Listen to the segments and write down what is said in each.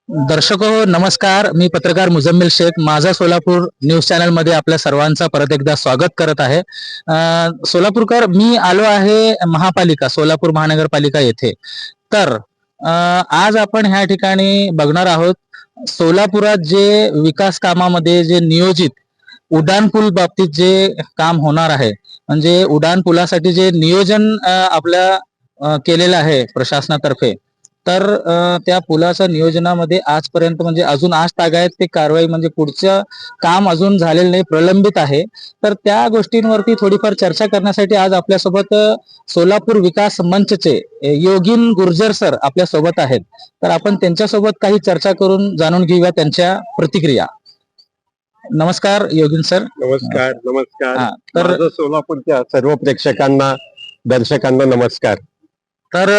दर्शको नमस्कार. मी पत्रकार मुजम्मिल शेख माझा सोलापूर न्यूज चॅनल मध्ये आपल्या सर्वांचा परत एकदा स्वागत करत आहे. सोलापूरकर, मी आलो आहे महापालिका सोलापूर महानगरपालिका येथे. तर आज आपण ह्या ठिकाणी बघणार आहोत सोलापुरात जे विकास कामामध्ये जे नियोजित उड्डाणपूल बाबतीत जे काम होणार आहे, म्हणजे उड्डाणपुलासाठी जे नियोजन आपल्या केलेलं आहे प्रशासनातर्फे. तर त्या पुलाच्या नियोजनामध्ये आजपर्यंत म्हणजे अजून 8 तागायत ते कारवाई, म्हणजे पुढचं काम अजून झालेलं नाही, प्रलंबित आहे. तर त्या गोष्टींवरती थोडीफार चर्चा करण्यासाठी आज आपल्यासोबत सोलापूर विकास मंचचे योगीन गुर्जर सर आपल्या सोबत आहेत. तर आपण त्यांच्यासोबत काही चर्चा करून जाणून घेऊया त्यांच्या प्रतिक्रिया. नमस्कार योगीन सर. नमस्कार नमस्कार. तर सोलापूरच्या सर्व प्रेक्षकांना, दर्शकांना नमस्कार. तर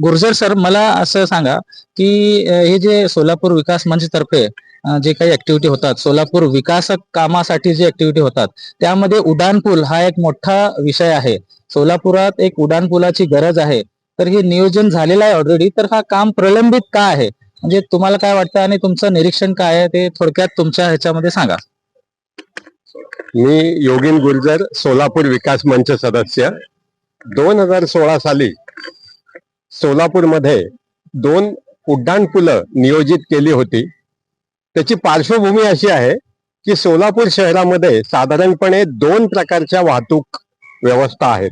गुर्जर सर, मला असं सांगा की हे जे सोलापूर विकास मंच तर्फे जे काही ऍक्टिव्हिटी होतात, सोलापूर विकास कामासाठी जे ऍक्टिव्हिटी होतात, त्यामध्ये उड्डाणपूल हा एक मोठा विषय आहे. सोलापुरात एक उड्डाणपुलाची गरज आहे. तर हे नियोजन झालेलं आहे ऑलरेडी, तर हा काम प्रलंबित का आहे, म्हणजे तुम्हाला काय वाटतं आणि तुमचं निरीक्षण काय आहे ते थोडक्यात तुमच्या ह्याच्यामध्ये सांगा. मी योगीन गुर्जर, सोलापूर विकास मंच सदस्य. 2016 साली सोलापूरमध्ये 2 उड्डाणपुलं नियोजित केली होती. त्याची पार्श्वभूमी अशी आहे की सोलापूर शहरामध्ये साधारणपणे 2 प्रकारच्या वाहतूक व्यवस्था आहेत.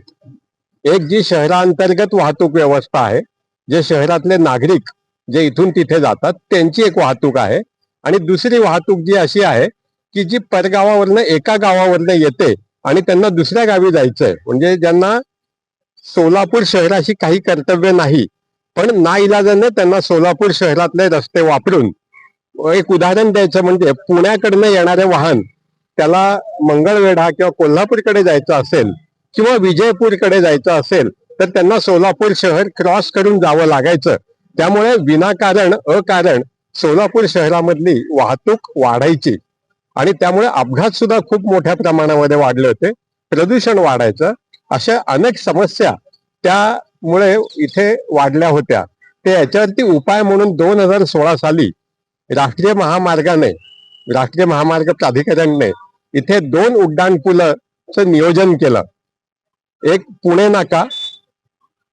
एक जी शहरांतर्गत वाहतूक व्यवस्था आहे, जे शहरातले नागरिक जे इथून तिथे जातात त्यांची एक वाहतूक आहे, आणि दुसरी वाहतूक जी अशी आहे की जी परगावावरनं एका गावावरनं येते आणि त्यांना दुसऱ्या गावी जायचंय, म्हणजे ज्यांना सोलापूर शहराशी काही कर्तव्य नाही, पण नाईलाजाने त्यांना सोलापूर शहरातले रस्ते वापरून, एक उदाहरण द्यायचं म्हणजे पुण्याकडनं येणारे वाहन त्याला मंगळवेढा किंवा कोल्हापूरकडे जायचं असेल किंवा विजयपूरकडे जायचं असेल तर त्यांना सोलापूर शहर क्रॉस करून जावं लागायचं. त्यामुळे विनाकारण अकारण सोलापूर शहरामधली वाहतूक वाढायची आणि त्यामुळे अपघात सुद्धा खूप मोठ्या प्रमाणामध्ये वाढले होते, प्रदूषण वाढायचं, अशा अनेक समस्या त्यामुळे इथे वाढल्या होत्या. ते याच्यावरती उपाय म्हणून 2016 साली राष्ट्रीय महामार्ग प्राधिकरणने इथे 2 उड्डाणपुलाचं नियोजन केलं. एक पुणे नाका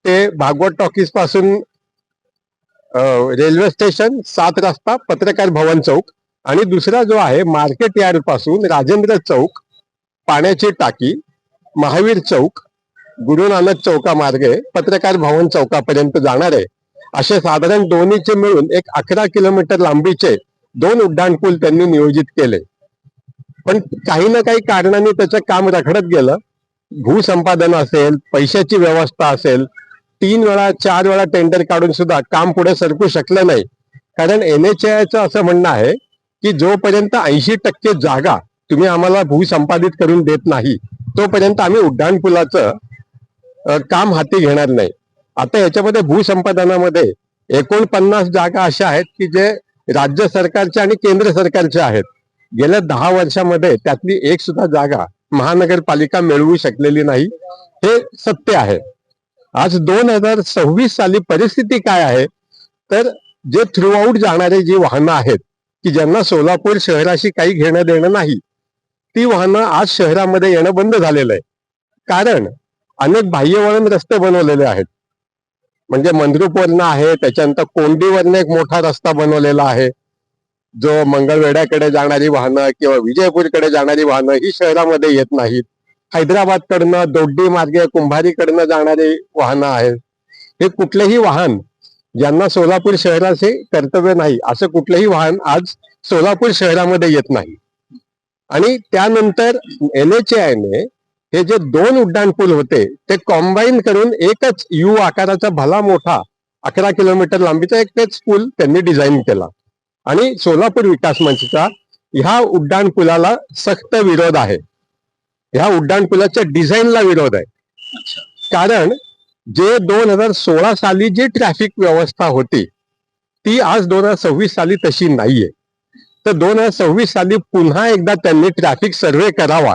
ते भागवत टॉकीज पासून रेल्वे स्टेशन 7 रस्ता पत्रकार भवन चौक, आणि दुसरा जो आहे मार्केट यार्ड पासून राजेंद्र चौक, पाण्याची टाकी, महावीर चौक, गुरु नानक चौकामार्गे पत्रकार भवन चौकापर्यंत जाणार आहे. असे साधारण दोन्हीचे मिळून एक 11 किलोमीटर लांबीचे 2 उड्डाणपूल त्यांनी नियोजित केले. पण काही ना काही कारणांनी त्याचं काम रखडत गेलं. भूसंपादन असेल, पैशाची व्यवस्था असेल, 3 वेळा 4 वेळा टेंडर काढून सुद्धा काम पुढे सरकू शकलं नाही. कारण NHAIचं असं म्हणणं आहे की जोपर्यंत 80% जागा तुम्ही आम्हाला भूसंपादित करून देत नाही तोपर्यंत आम्ही उड्डाणपुलाचं काम हाती घेणार नाही. आता याच्यामध्ये भूसंपादनामध्ये 49 जागा अशा आहेत की जे राज्य सरकारच्या आणि केंद्र सरकारच्या आहेत. गेल्या 10 वर्षामध्ये त्यातली एक सुद्धा जागा महानगरपालिका मिळवू शकलेली नाही, हे सत्य आहे. आज 2026 साली परिस्थिती काय आहे, तर जे थ्रू आउट जाणारे जी वाहनं आहेत की ज्यांना सोलापूर शहराशी काही घेणं देणं नाही, ती वाहनं आज शहरामध्ये येणं बंद झालेलं आहे. कारण अनेक बाह्यवळण रस्ते बनवलेले आहेत. म्हणजे मंद्रुपवरनं आहे, त्याच्यानंतर कोंडीवरनं एक मोठा रस्ता बनवलेला आहे, जो मंगळवेढ्याकडे जाणारी वाहनं किंवा विजयपूरकडे जाणारी वाहनं ही शहरामध्ये येत नाहीत. हैदराबादकडनं दोड्डी मार्गे कुंभारीकडनं जाणारी वाहनं आहेत. हे कुठलेही वाहन ज्यांना सोलापूर शहराचे कर्तव्य नाही असं कुठलंही वाहन आज सोलापूर शहरामध्ये येत नाही. आणि त्यानंतर NHAIने हे जे 2 उड्डाणपूल होते ते कॉम्बाईन करून एकच यू आकाराचा भला मोठा 11 किलोमीटर लांबीचा एक तेच पूल त्यांनी डिझाईन केला. आणि सोलापूर विकास मंचचा ह्या उड्डाणपुलाला सक्त विरोध आहे. ह्या उड्डाणपुलाच्या डिझाईनला विरोध आहे. कारण जे 2016 साली जी ट्रॅफिक व्यवस्था होती ती आज 2026 साली तशी नाहीये. तर 2026 साली पुन्हा एकदा त्यांनी ट्रॅफिक सर्व्हे करावा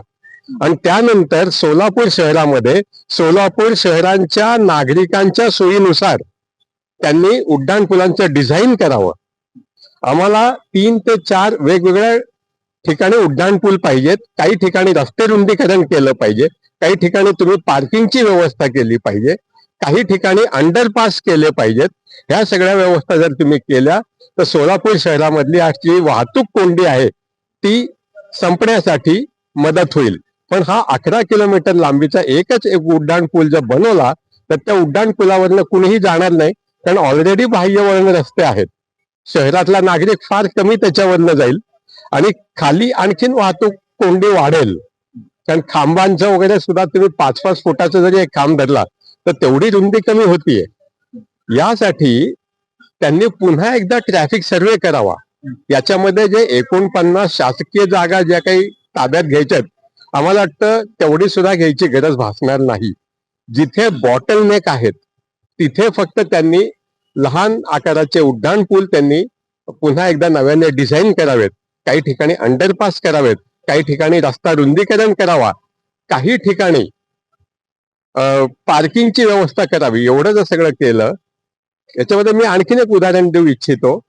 आणि त्यानंतर सोलापूर शहरामध्ये सोलापूर शहरांच्या नागरिकांच्या सोयीनुसार त्यांनी उड्डाणपुलांचं डिझाईन करावं. आम्हाला 3 ते 4 वेगवेगळ्या ठिकाणी उड्डाण पूल पाहिजेत, काही ठिकाणी रस्ते रुंदीकरण केलं पाहिजे, काही ठिकाणी तुम्ही पार्किंगची व्यवस्था केली पाहिजे, काही ठिकाणी अंडरपास केले पाहिजेत. ह्या सगळ्या व्यवस्था जर तुम्ही केल्या तर सोलापूर शहरामधली जी वाहतूक कोंडी आहे ती संपण्यासाठी मदत होईल. पण हा 11 किलोमीटर लांबीचा एकच एक उड्डाण पूल जर बनवला तर त्या उड्डाण पुलावरनं कुणीही जाणार नाही, कारण ऑलरेडी बाह्यवळण रस्ते आहेत. शहरातला नागरिक फार कमी त्याच्यावरनं जाईल आणि खाली आणखीन वाहतूक कोंडी वाढेल, कारण खांबांचं वगैरे सुद्धा तुम्ही 5-5 फुटाचा जरी एक खांब धरला तर तेवढी रुंदी कमी होतीये. यासाठी त्यांनी पुन्हा एकदा ट्रॅफिक सर्वे करावा. याच्यामध्ये जे 49 शासकीय जागा ज्या काही ताब्यात घ्यायच्यात, आम्हाला वाटतं तेवढी सुद्धा घ्यायची गरज भासणार नाही. जिथे बॉटलनेक आहेत तिथे फक्त त्यांनी लहान आकाराचे उड्डाण पूल त्यांनी पुन्हा एकदा नव्याने डिझाईन करावेत, काही ठिकाणी अंडरपास करावेत, काही ठिकाणी रस्ता रुंदीकरण करावा, काही ठिकाणी पार्किंगची व्यवस्था करावी. एवढं जर सगळं केलं, याच्यामध्ये मी आणखीन एक उदाहरण देऊ इच्छितो.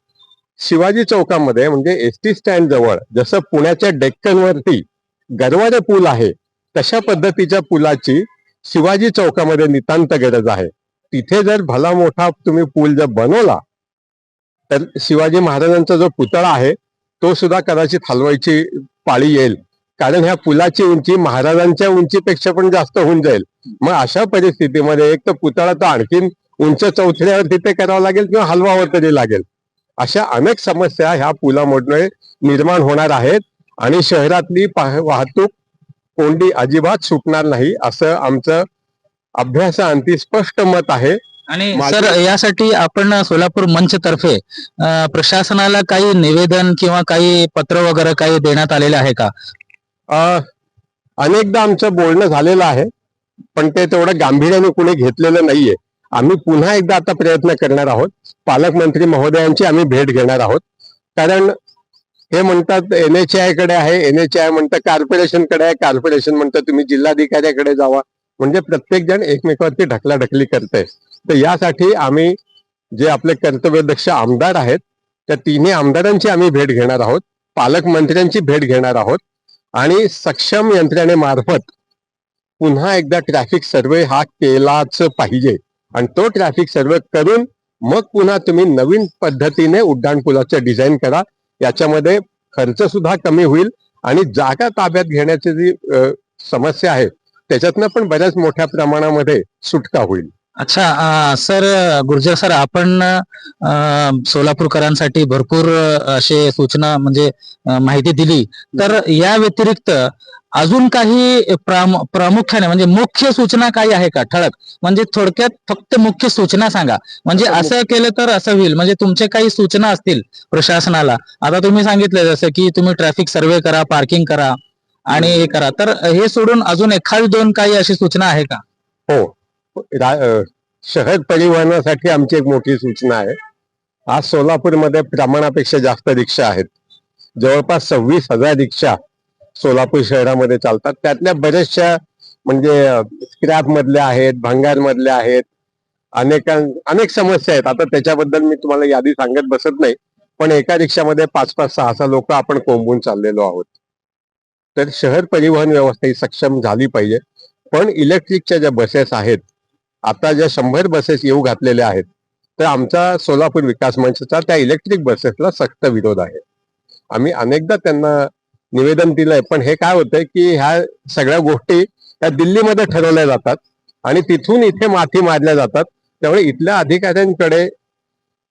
शिवाजी चौकामध्ये म्हणजे एसटी स्टँड जवळ जसं पुण्याच्या डेक्कनवरती गरवारे पूल आहे, तशा पद्धतीच्या पुलाची शिवाजी चौकामध्ये नितांत गरज आहे. तिथे जर भला मोठा तुम्ही पूल जर बनवला तर शिवाजी महाराजांचा जो पुतळा आहे तो सुद्धा कदाचित हलवायची पाळी येईल, कारण ह्या पुलाची उंची महाराजांच्या उंचीपेक्षा पण जास्त होऊन जाईल. मग अशा परिस्थितीमध्ये एक तर पुतळा तर आणखीन उंच चौथऱ्यावर तिथे करावा लागेल किंवा हलवावं तरी लागेल. अशा अनेक समस्या ह्या पुलामुळे निर्माण होणार आहेत आणि शहरातली वाहतूक कोंडी अजिबात सुटणार नाही, असं आमचं अभ्यासाअंती स्पष्ट मत आहे. आणि सर, यासाठी आपण सोलापूर मंच तर्फे प्रशासनाला काही निवेदन किंवा काही पत्र वगैरे काही देण्यात आलेले आहे का? अनेकदा आमचं बोलणं झालेलं आहे, पण ते तेवढं गांभीर्याने कुणी घेतलेलं नाहीये. आम्ही पुन्हा एकदा आता प्रयत्न करणार आहोत. पालकमंत्री महोदयांची आम्ही भेट घेणार आहोत, कारण हे म्हणतात NHAI कडे आहे, NHAI म्हणतं कॉर्पोरेशनकडे आहे, कॉर्पोरेशन म्हणतं तुम्ही जिल्हाधिकाऱ्याकडे जावा. म्हणजे प्रत्येक जण एकमेकावरती ढकलाढकली करतंय. तर यासाठी आम्ही जे आपले कर्तव्यदक्ष आमदार आहेत त्या तिन्ही आमदारांची आम्ही भेट घेणार आहोत, पालकमंत्र्यांची भेट घेणार आहोत आणि सक्षम यंत्रणेमार्फत पुन्हा एकदा ट्रॅफिक सर्वे हा केलाच पाहिजे. आणि तो ट्रॅफिक सर्वे करून मग पुन्हा तुम्ही नवीन पद्धतीने उड्डाण पुलाचं डिझाईन करा. याच्यामध्ये खर्च सुद्धा कमी होईल आणि जागा ताब्यात घेण्याची जी समस्या आहे त्याच्यातनं पण बऱ्याच मोठ्या प्रमाणामध्ये सुटका होईल. अच्छा, सर गुर्जर सर, आपण सोलापूरकरांसाठी भरपूर असे सूचना म्हणजे माहिती दिली, तर या व्यतिरिक्त अजून काही प्रामुख्याने म्हणजे मुख्य सूचना काही आहे का ठळक? म्हणजे थोडक्यात फक्त मुख्य सूचना सांगा, म्हणजे असं केलं तर असं होईल. म्हणजे तुमचे काही सूचना असतील प्रशासनाला, आता तुम्ही सांगितलं जसं की तुम्ही ट्रॅफिक सर्वे करा, पार्किंग करा आणि हे करा, तर हे सोडून अजून एखादी दोन काही अशी सूचना आहे का? हो, शहर परिवहनासाठी आमची एक मोठी सूचना आहे. आज सोलापूरमध्ये प्रमाणापेक्षा जास्त रिक्षा आहेत. जवळपास 26,000 रिक्षा सोलापूर शहरामध्ये चालतात. त्यातल्या बऱ्याचशा म्हणजे स्क्रॅप मधल्या आहेत, भंगार मधल्या आहेत, अनेक समस्या आहेत. आता त्याच्याबद्दल मी तुम्हाला यादी सांगत बसत नाही, पण एका रिक्षामध्ये 5-5, 6-6 लोक आपण कोंबून चाललेलो आहोत. तर शहर परिवहन व्यवस्था ही सक्षम झाली पाहिजे. पण इलेक्ट्रिकच्या ज्या बसेस आहेत, आता ज्या 100 बसेस येऊ घातलेल्या आहेत, तर आमचा सोलापूर विकास मंचचा त्या इलेक्ट्रिक बसेसला सक्त विरोध आहे. आम्ही अनेकदा त्यांना निवेदन दिलंय, पण हे काय होतंय की ह्या सगळ्या गोष्टी त्या दिल्लीमध्ये ठरवल्या जातात आणि तिथून इथे माथी मारल्या जातात. त्यामुळे इथल्या अधिकाऱ्यांकडे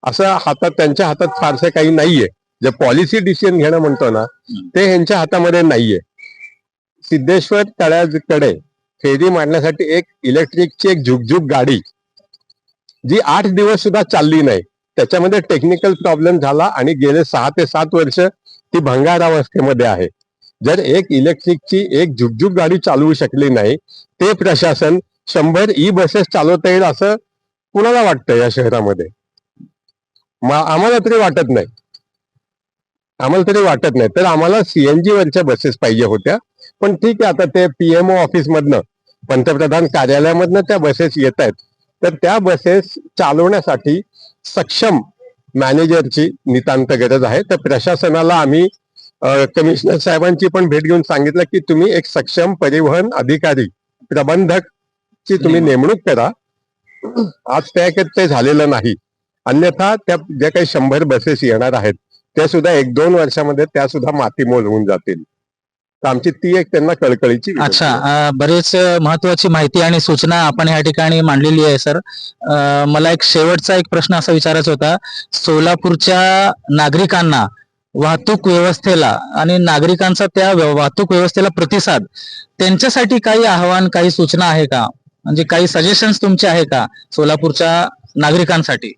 असं त्यांच्या हातात फारसं काही नाहीये. जे पॉलिसी डिसिजन घेणं म्हणतो ना, ते ह्यांच्या हातामध्ये नाहीये. सिद्धेश्वर तळ्याकडे फेरी मारण्यासाठी एक इलेक्ट्रिकची एक झुकझुक गाडी जी 8 दिवस सुद्धा चालली नाही, त्याच्यामध्ये टेक्निकल प्रॉब्लेम झाला आणि गेले 6 ते 7 वर्ष ती भंगार अवस्थेमध्ये आहे. जर एक इलेक्ट्रिकची एक झुकझुक गाडी चालवू शकली नाही, ते प्रशासन 100 बसेस चालवता येईल असं कुणाला वाटतं या शहरामध्ये? आम्हाला तरी वाटत नाही. तर आम्हाला CNG वरच्या बसेस पाहिजे होत्या. पण ठीक आहे, आता ते PMO ऑफिस मधनं, पंतप्रधान कार्यालयामधनं त्या बसेस येत आहेत. तर त्या बसेस चालवण्यासाठी सक्षम मॅनेजरची नितांत गरज आहे. तर प्रशासनाला आम्ही कमिशनर साहेबांची पण भेट घेऊन सांगितलं की तुम्ही एक सक्षम परिवहन अधिकारी प्रबंधक ची तुम्ही नेमणूक करा. आज ते झालेलं नाही. अन्यथा त्या ज्या काही 100 बसेस येणार आहेत त्या सुद्धा 1-2 वर्षामध्ये त्या सुद्धा मातीमोल होऊन जातील. तर आमची ती एक त्यांना कळकळीची विनंती अच्छा, आहे. बरेच महत्वाची माहिती आणि सूचना आपण या ठिकाणी मांडलेली आहे सर. मला एक शेवटचा एक प्रश्न असा विचारायचा होता. सोलापूरच्या नागरिकांना वाहतूक व्यवस्थेला आणि नागरिकांचा त्या वाहतूक व्यवस्थेला प्रतिसाद, त्यांच्यासाठी काही आव्हान, काही सूचना आहे का? म्हणजे काही सजेशन्स तुमचे आहे का सोलापूरच्या नागरिकांसाठी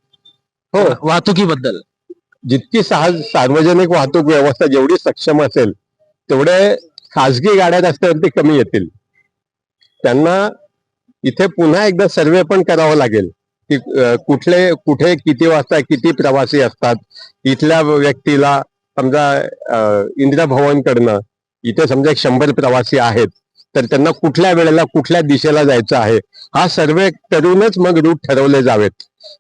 हो, वाहतुकीबद्दल? जितकी सार्वजनिक वाहतूक व्यवस्था जेवढी सक्षम असेल तेवढे खासगी गाड्या रस्त्यावरती कमी येतील. त्यांना इथे पुन्हा एकदा सर्वे पण करावा लागेल की कुठे किती वाजता किती प्रवासी असतात. इथल्या व्यक्तीला समजा इंदिरा भवनकडनं इथे समजा 100 प्रवासी आहेत तर त्यांना कुठल्या वेळेला कुठल्या दिशेला जायचं आहे हा सर्वे करूनच मग रूट ठरवले जावेत.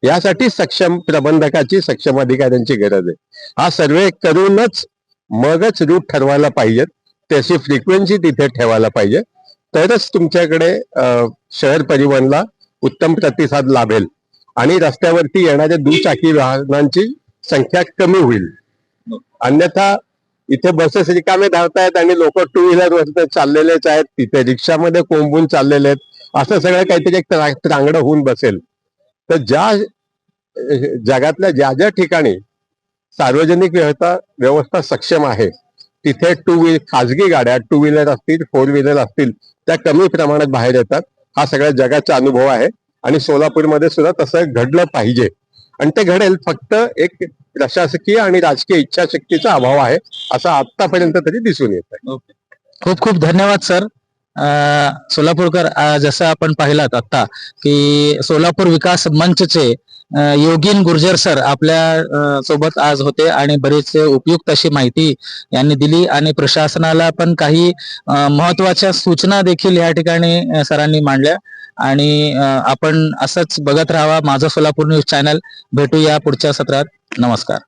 यासाठी सक्षम प्रबंधकाची, सक्षम अधिकाऱ्यांची गरज आहे. हा सर्वे करूनच मगच रूट ठरवायला पाहिजेत. त्याची फ्रिक्वेन्सी तिथे ठेवायला पाहिजे. तरच तुमच्याकडे शहर परिवहनला उत्तम प्रतिसाद लाभेल आणि रस्त्यावरती येणाऱ्या दुचाकी वाहनांची संख्या कमी होईल. अन्यथा इथे बसेस रिकामे धावतायत आणि लोक 2 व्हीलर चाललेलेच आहेत, तिथे रिक्षामध्ये कोंबून चाललेले आहेत. असं सगळं काहीतरी एक त्रांगडं होऊन बसेल. तर जगातल्या ज्या ठिकाणी सार्वजनिक व्यवस्था सक्षम आहे तिथे खासगी गाड्या 2 व्हीलर असतील, 4 व्हीलर असतील त्या कमी प्रमाणात बाहेर येतात. हा सगळ्या जगाचा अनुभव आहे आणि सोलापूरमध्ये सुद्धा तसं घडलं पाहिजे आणि ते घडेल. फक्त एक प्रशासकीय आणि राजकीय इच्छाशक्तीचा अभाव आहे असं आतापर्यंत तरी दिसून येत आहे. खूप खूप धन्यवाद सर. सोलापूरकर, जसं आपण पाहिलात आता की सोलापूर विकास मंचचे योगीन गुर्जर सर आपल्या सोबत आज होते आणि बरीच उपयुक्त अशी माहिती यांनी दिली आणि प्रशासनाला पण काही महत्वाच्या सूचना देखील या ठिकाणी सरांनी मांडल्या. आणि आपण असंच बघत राहावा माझं सोलापूर न्यूज चॅनल. भेटूया पुढच्या सत्रात. नमस्कार.